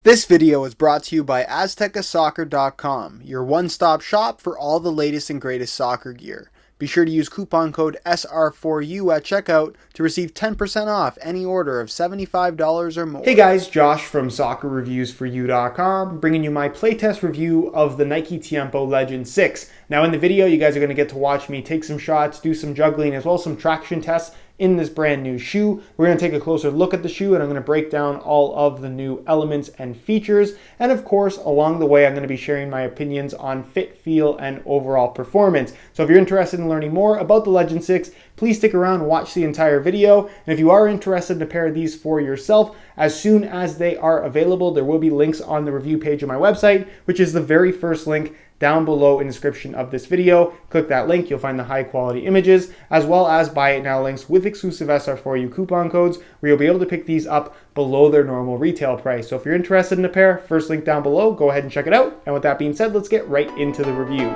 This video is brought to you by AztecaSoccer.com, your one-stop shop for all the latest and greatest soccer gear. Be sure to use coupon code SR4U at checkout to receive 10% off any order of $75 or more. Hey guys, Josh from SoccerReviewsForYou.com, bringing you my playtest review of the Nike Tiempo Legend 6. Now in the video, you guys are going to get to watch me take some shots, do some juggling, as well as some traction tests in this brand new shoe. We're going to take a closer look at the shoe, and I'm going to break down all of the new elements and features. And of course, along the way, I'm going to be sharing my opinions on fit, feel, and overall performance. So if you're interested in learning more about the Legend 6, please stick around and watch the entire video. And if you are interested in a pair of these for yourself, as soon as they are available, there will be links on the review page of my website, which is the very first link down below in the description of this video. Click that link, you'll find the high quality images, as well as buy it now links with exclusive SR4U coupon codes, where you'll be able to pick these up below their normal retail price. So if you're interested in a pair, first link down below, go ahead and check it out. And with that being said, let's get right into the review.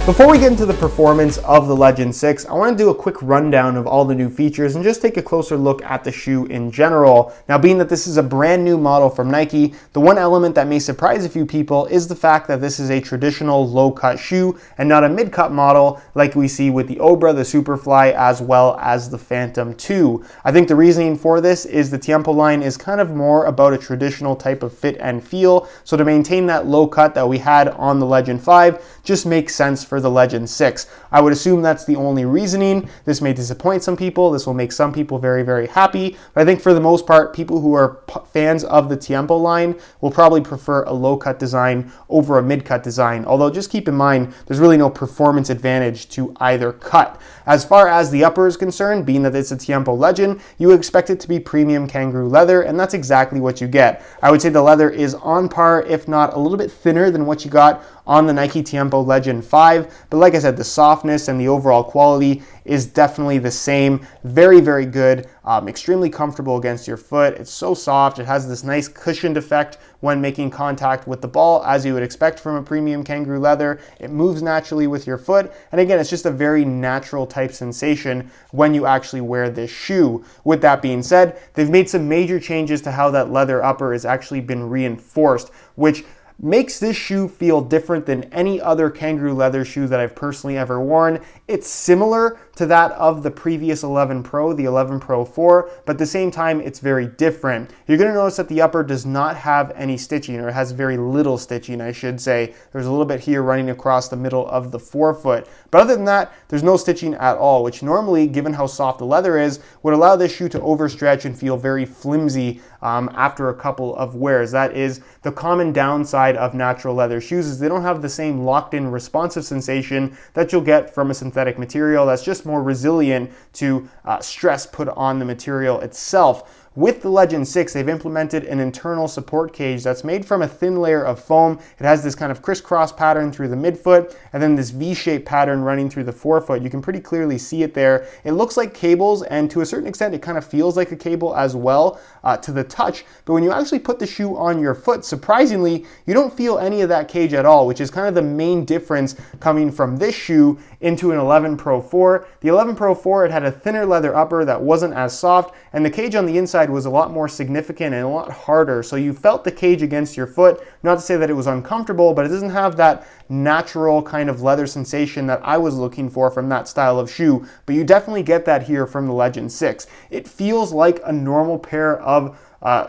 Before we get into the performance of the Legend 6, I want to do a quick rundown of all the new features and just take a closer look at the shoe in general. Now, being that this is a brand new model from Nike, the one element that may surprise a few people is the fact that this is a traditional low-cut shoe and not a mid-cut model like we see with the Obra, the Superfly, as well as the Phantom 2. I think the reasoning for this is the Tiempo line is kind of more about a traditional type of fit and feel, so to maintain that low cut that we had on the Legend 5 just makes sense for the Legend 6. I would assume that's the only reasoning. This may disappoint some people. This will make some people very, very happy. But I think for the most part, people who are fans of the Tiempo line will probably prefer a low-cut design over a mid-cut design. Although just keep in mind, there's really no performance advantage to either cut. As far as the upper is concerned, being that it's a Tiempo Legend, you expect it to be premium kangaroo leather, and that's exactly what you get. I would say the leather is on par, if not a little bit thinner than what you got on the Nike Tiempo Legend 5, but like I said, the softness and the overall quality is definitely the same. Very, very good, extremely comfortable against your foot. It's so soft. It has this nice cushioned effect when making contact with the ball, as you would expect from a premium kangaroo leather. It moves naturally with your foot, and again, it's just a very natural type sensation when you actually wear this shoe. With that being said, they've made some major changes to how that leather upper has actually been reinforced, which makes this shoe feel different than any other kangaroo leather shoe that I've personally ever worn. It's similar to that of the previous 11 Pro, the 11 Pro 4, but at the same time, it's very different. You're going to notice that the upper does not have any stitching, or it has very little stitching, I should say. There's a little bit here running across the middle of the forefoot, but other than that, there's no stitching at all, which normally, given how soft the leather is, would allow this shoe to overstretch and feel very flimsy after a couple of wears. That is the common downside of natural leather shoes, is they don't have the same locked-in responsive sensation that you'll get from a synthetic material that's just more resilient to stress put on the material itself. With the Legend 6, they've implemented an internal support cage that's made from a thin layer of foam. It has this kind of crisscross pattern through the midfoot, and then this V-shaped pattern running through the forefoot. You can pretty clearly see it there. It looks like cables, and to a certain extent, it kind of feels like a cable as well to the touch. But when you actually put the shoe on your foot, surprisingly, you don't feel any of that cage at all, which is kind of the main difference coming from this shoe into an 11 Pro 4. The 11 Pro 4, it had a thinner leather upper that wasn't as soft, and the cage on the inside inside was a lot more significant and a lot harder. So you felt the cage against your foot. Not to say that it was uncomfortable, but it doesn't have that natural kind of leather sensation that I was looking for from that style of shoe. But you definitely get that here from the Legend 6. It feels like a normal pair of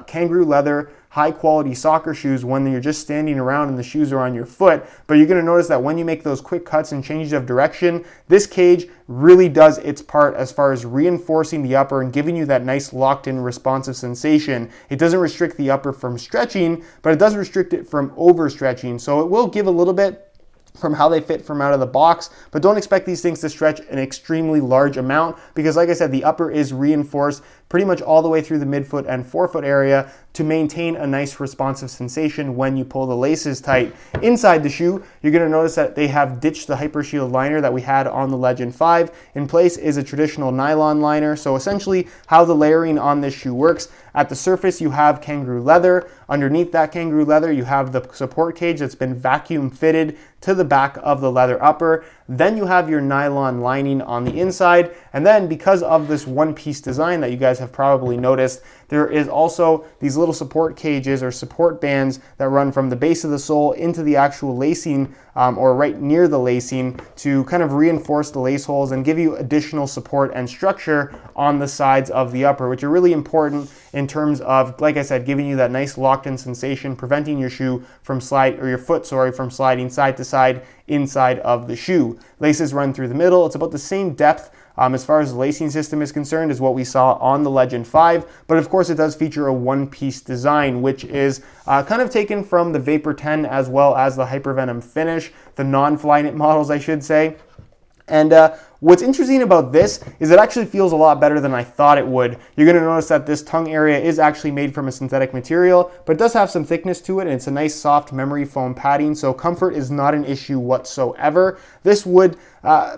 kangaroo leather high quality soccer shoes when you're just standing around and the shoes are on your foot. But you're going to notice that when you make those quick cuts and changes of direction, this cage really does its part as far as reinforcing the upper and giving you that nice locked in responsive sensation. It doesn't restrict the upper from stretching, but it does restrict it from overstretching. So it will give a little bit from how they fit from out of the box, but don't expect these things to stretch an extremely large amount because, like I said, the upper is reinforced pretty much all the way through the midfoot and forefoot area to maintain a nice responsive sensation when you pull the laces tight. Inside the shoe, you're going to notice that they have ditched the Hypershield liner that we had on the Legend 5. In place is a traditional nylon liner. So essentially how the layering on this shoe works, at the surface you have kangaroo leather. Underneath that kangaroo leather you have the support cage that's been vacuum fitted to the back of the leather upper. Then you have your nylon lining on the inside. And then because of this one-piece design that you guys have probably noticed, there is also these little support cages or support bands that run from the base of the sole into the actual lacing or right near the lacing to kind of reinforce the lace holes and give you additional support and structure on the sides of the upper, which are really important in terms of, like I said, giving you that nice locked-in sensation, preventing your shoe from your foot from sliding side to side inside of the shoe. Laces run through the middle. It's about the same depth as far as the lacing system is concerned as what we saw on the Legend 5, but of course it does feature a one-piece design, which is kind of taken from the Vapor 10 as well as the Hypervenom Finish, the non-Flyknit models I should say. And what's interesting about this is it actually feels a lot better than I thought it would. You're going to notice that this tongue area is actually made from a synthetic material, but it does have some thickness to it, and it's a nice soft memory foam padding, so comfort is not an issue whatsoever. This would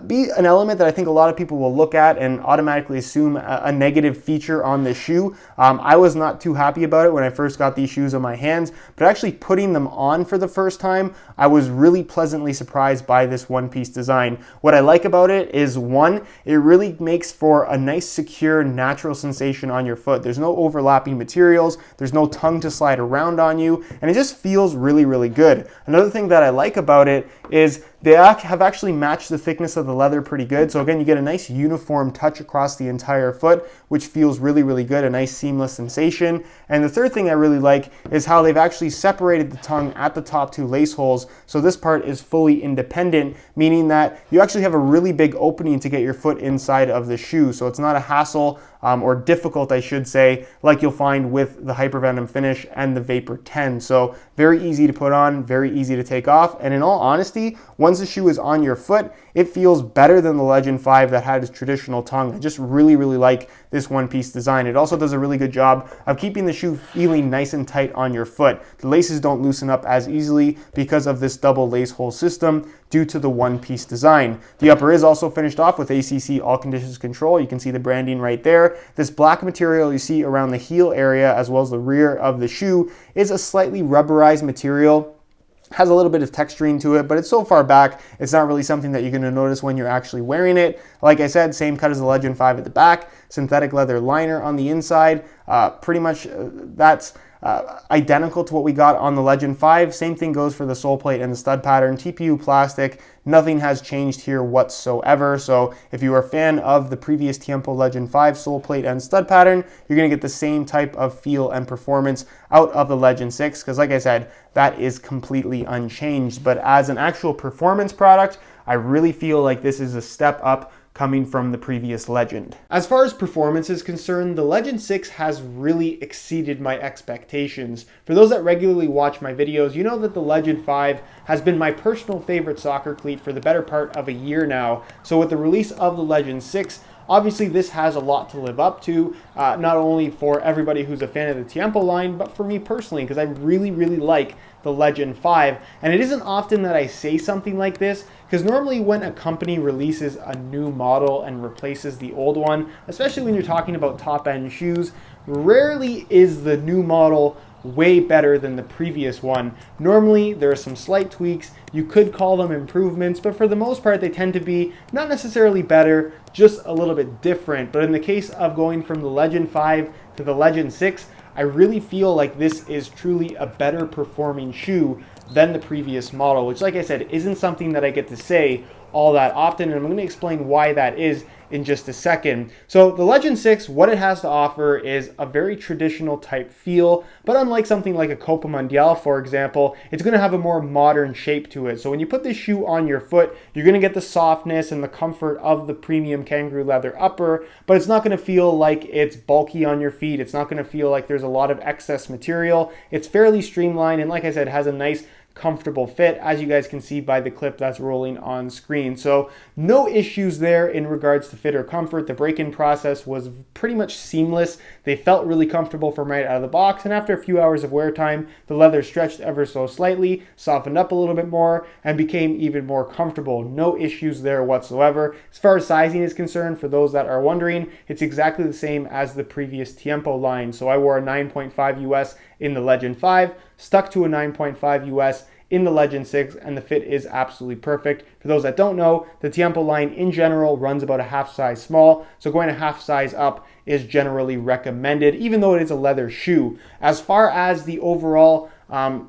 be an element that I think a lot of people will look at and automatically assume a negative feature on this shoe. I was not too happy about it when I first got these shoes on my hands, but actually putting them on for the first time, I was really pleasantly surprised by this one-piece design. What I like about it is, one, it really makes for a nice, secure, natural sensation on your foot. There's no overlapping materials, there's no tongue to slide around on you, and it just feels really, really good. Another thing that I like about it is they have actually matched the thickness of the leather pretty good. So again, you get a nice uniform touch across the entire foot, which feels really, really good, a nice seamless sensation. And the third thing I really like is how they've actually separated the tongue at the top two lace holes. So this part is fully independent, meaning that you actually have a really big opening to get your foot inside of the shoe. So it's not a hassle or difficult, I should say, like you'll find with the Hypervenom Finish and the Vapor 10. So very easy to put on, very easy to take off. And in all honesty, once the shoe is on your foot, it feels better than the Legend 5 that had its traditional tongue. I just really, really like this one-piece design. It also does a really good job of keeping the shoe feeling nice and tight on your foot. The laces don't loosen up as easily because of this double lace hole system due to the one-piece design. The upper is also finished off with ACC All Conditions Control. You can see the branding right there. This black material you see around the heel area as well as the rear of the shoe is a slightly rubberized material. Has a little bit of texturing to it, but it's so far back, it's not really something that you're going to notice when you're actually wearing it. Like I said, same cut as the Legend 5 at the back, synthetic leather liner on the inside. Pretty much that's identical to what we got on the Legend 5. Same thing goes for the sole plate and the stud pattern. TPU plastic, nothing has changed here whatsoever. So if you are a fan of the previous Tiempo Legend 5 sole plate and stud pattern, you're going to get the same type of feel and performance out of the Legend 6, because like I said, that is completely unchanged. But as an actual performance product, I really feel like this is a step up coming from the previous Legend. As far as performance is concerned, the Legend 6 has really exceeded my expectations. For those that regularly watch my videos, you know that the Legend 5 has been my personal favorite soccer cleat for the better part of a year now. So with the release of the Legend 6, obviously this has a lot to live up to, not only for everybody who's a fan of the Tiempo line, but for me personally, because I really, really like the Legend 5. And it isn't often that I say something like this, because normally when a company releases a new model and replaces the old one, especially when you're talking about top-end shoes, rarely is the new model way better than the previous one. Normally, there are some slight tweaks. You could call them improvements, but for the most part, they tend to be not necessarily better, just a little bit different. But in the case of going from the Legend 5 to the Legend 6, I really feel like this is truly a better performing shoe than the previous model, which, like I said, isn't something that I get to say all that often, and I'm going to explain why that is in just a second. So the Legend 6, what it has to offer is a very traditional type feel, but unlike something like a Copa Mundial, for example, it's going to have a more modern shape to it. So when you put this shoe on your foot, you're going to get the softness and the comfort of the premium kangaroo leather upper, but it's not going to feel like it's bulky on your feet. It's not going to feel like there's a lot of excess material. It's fairly streamlined, and like I said, it has a nice comfortable fit, as you guys can see by the clip that's rolling on screen. So no issues there in regards to fit or comfort. The break-in process was pretty much seamless. They felt really comfortable from right out of the box, and after a few hours of wear time, the leather stretched ever so slightly, softened up a little bit more, and became even more comfortable. No issues there whatsoever. As far as sizing is concerned, for those that are wondering, it's exactly the same as the previous Tiempo line. So I wore a 9.5 US in the Legend 5, stuck to a 9.5 US in the Legend 6, and the fit is absolutely perfect. For those that don't know, the Tiempo line in general runs about a half size small, so going a half size up is generally recommended, even though it is a leather shoe. As far as the overall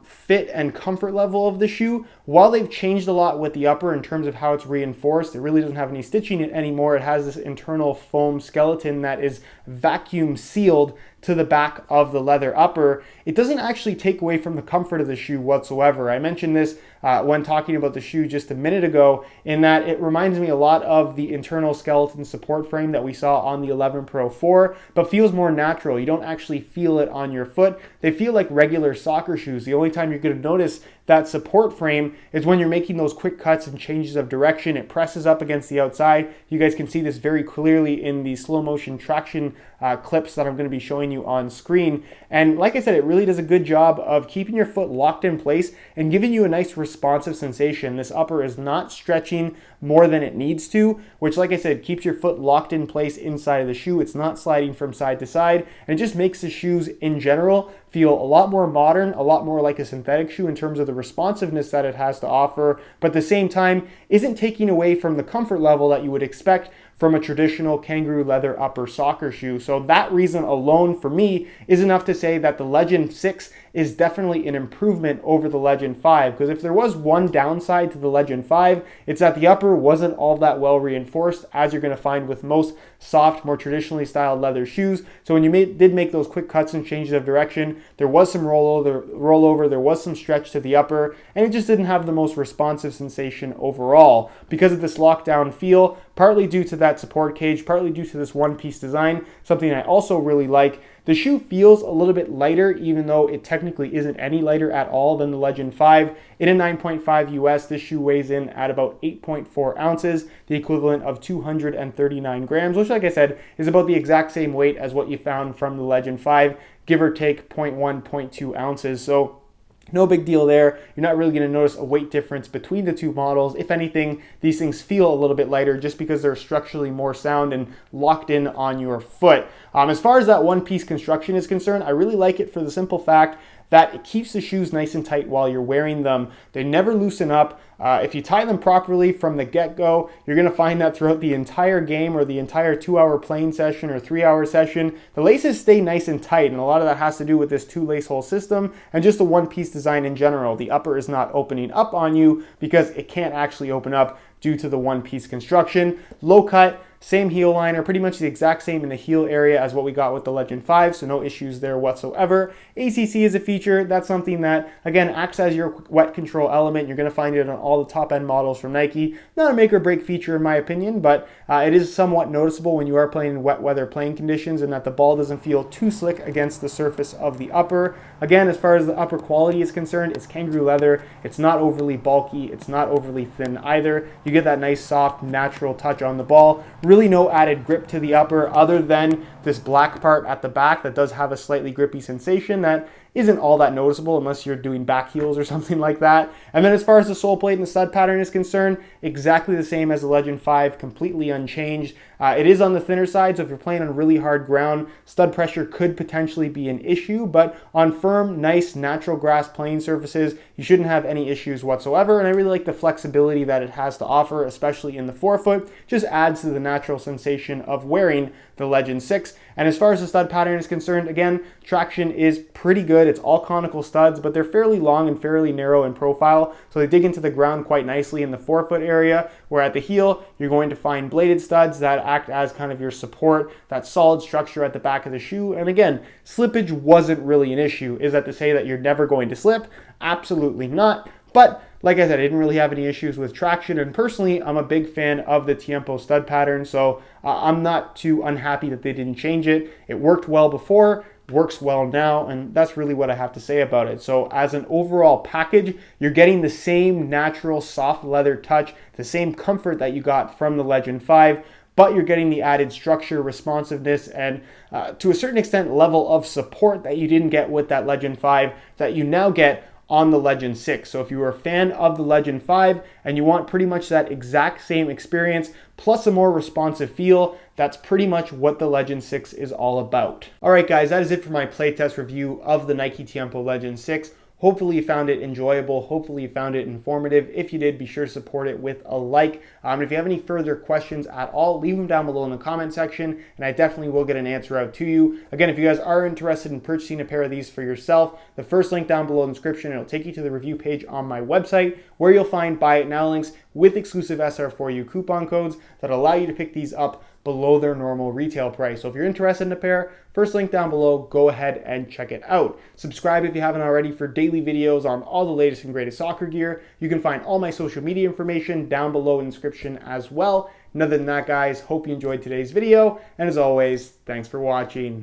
fit and comfort level of the shoe, while they've changed a lot with the upper in terms of how it's reinforced, it really doesn't have any stitching in it anymore. It has this internal foam skeleton that is vacuum sealed to the back of the leather upper. It doesn't actually take away from the comfort of the shoe whatsoever. I mentioned this when talking about the shoe just a minute ago, in that it reminds me a lot of the internal skeleton support frame that we saw on the 11 Pro 4, but feels more natural. You don't actually feel it on your foot. They feel like regular soccer shoes. The only time you're going to notice that support frame is when you're making those quick cuts and changes of direction. It presses up against the outside. You guys can see this very clearly in the slow motion traction clips that I'm going to be showing you on screen. And like I said, it really does a good job of keeping your foot locked in place and giving you a nice responsive sensation. This upper is not stretching more than it needs to, which, like I said, keeps your foot locked in place inside of the shoe. It's not sliding from side to side, and it just makes the shoes in general feel a lot more modern, a lot more like a synthetic shoe in terms of the responsiveness that it has to offer, but at the same time isn't taking away from the comfort level that you would expect from a traditional kangaroo leather upper soccer shoe. So that reason alone for me is enough to say that the Legend 6 is definitely an improvement over the Legend 5, because if there was one downside to the Legend 5, it's that the upper wasn't all that well reinforced, as you're going to find with most soft, more traditionally styled leather shoes. So when you did make those quick cuts and changes of direction, there was some rollover, there was some stretch to the upper, and it just didn't have the most responsive sensation overall. Because of this lockdown feel, partly due to that support cage, partly due to this one-piece design, something I also really like, the shoe feels a little bit lighter, even though it technically isn't any lighter at all than the Legend 5. In a 9.5 US, this shoe weighs in at about 8.4 ounces, the equivalent of 239 grams, which, like I said, is about the exact same weight as what you found from the Legend 5, give or take 0.1, 0.2 ounces. So no big deal there. You're not really going to notice a weight difference between the two models. If anything, these things feel a little bit lighter just because they're structurally more sound and locked in on your foot. As far as that one-piece construction is concerned, I really like it for the simple fact that it keeps the shoes nice and tight while you're wearing them. They never loosen up. If you tie them properly from the get-go, you're going to find that throughout the entire game or the entire 2-hour playing session or 3-hour session, the laces stay nice and tight, and a lot of that has to do with this 2-lace hole system and just the one-piece design in general. The upper is not opening up on you because it can't actually open up due to the one-piece construction. Low cut, same heel liner, pretty much the exact same in the heel area as what we got with the Legend 5, so no issues there whatsoever. ACC is a feature. That's something that, again, acts as your wet control element. You're going to find it on all the top-end models from Nike. Not a make-or-break feature in my opinion, but it is somewhat noticeable when you are playing in wet weather playing conditions, and that the ball doesn't feel too slick against the surface of the upper. Again, as far as the upper quality is concerned, it's kangaroo leather. It's not overly bulky. It's not overly thin either. You get that nice, soft, natural touch on the ball. Really no added grip to the upper other than this black part at the back that does have a slightly grippy sensation that isn't all that noticeable unless you're doing back heels or something like that. And then as far as the sole plate and the stud pattern is concerned, exactly the same as the Legend 5, completely unchanged. It is on the thinner side, so if you're playing on really hard ground, stud pressure could potentially be an issue, but on firm, nice, natural grass playing surfaces, you shouldn't have any issues whatsoever. And I really like the flexibility that it has to offer, especially in the forefoot. Just adds to the natural sensation of wearing the Legend 6. And as far as the stud pattern is concerned, again, traction is pretty good. It's all conical studs, but they're fairly long and fairly narrow in profile, so they dig into the ground quite nicely in the forefoot area, where at the heel, you're going to find bladed studs that act as kind of your support, that solid structure at the back of the shoe. And again, slippage wasn't really an issue. Is that to say that you're never going to slip? Absolutely not. But like I said, I didn't really have any issues with traction, and personally, I'm a big fan of the Tiempo stud pattern, so I'm not too unhappy that they didn't change it. It worked well before, works well now, and that's really what I have to say about it. So as an overall package, you're getting the same natural soft leather touch, the same comfort that you got from the Legend 5, but you're getting the added structure, responsiveness, and to a certain extent, level of support that you didn't get with that Legend 5 that you now get on the Legend 6. So if you were a fan of the Legend 5 and you want pretty much that exact same experience plus a more responsive feel, that's pretty much what the Legend 6 is all about. All right, guys, that is it for my playtest review of the Nike Tiempo Legend 6. Hopefully you found it enjoyable. Hopefully you found it informative. If you did, be sure to support it with a like. If you have any further questions at all, leave them down below in the comment section, and I definitely will get an answer out to you. Again, if you guys are interested in purchasing a pair of these for yourself, the first link down below in the description, it'll take you to the review page on my website, where you'll find Buy It Now links with exclusive SR4U coupon codes that allow you to pick these up below their normal retail price. So if you're interested in a pair, first link down below, go ahead and check it out. Subscribe if you haven't already for daily videos on all the latest and greatest soccer gear. You can find all my social media information down below in the description as well. And other than that, guys, hope you enjoyed today's video. And as always, thanks for watching.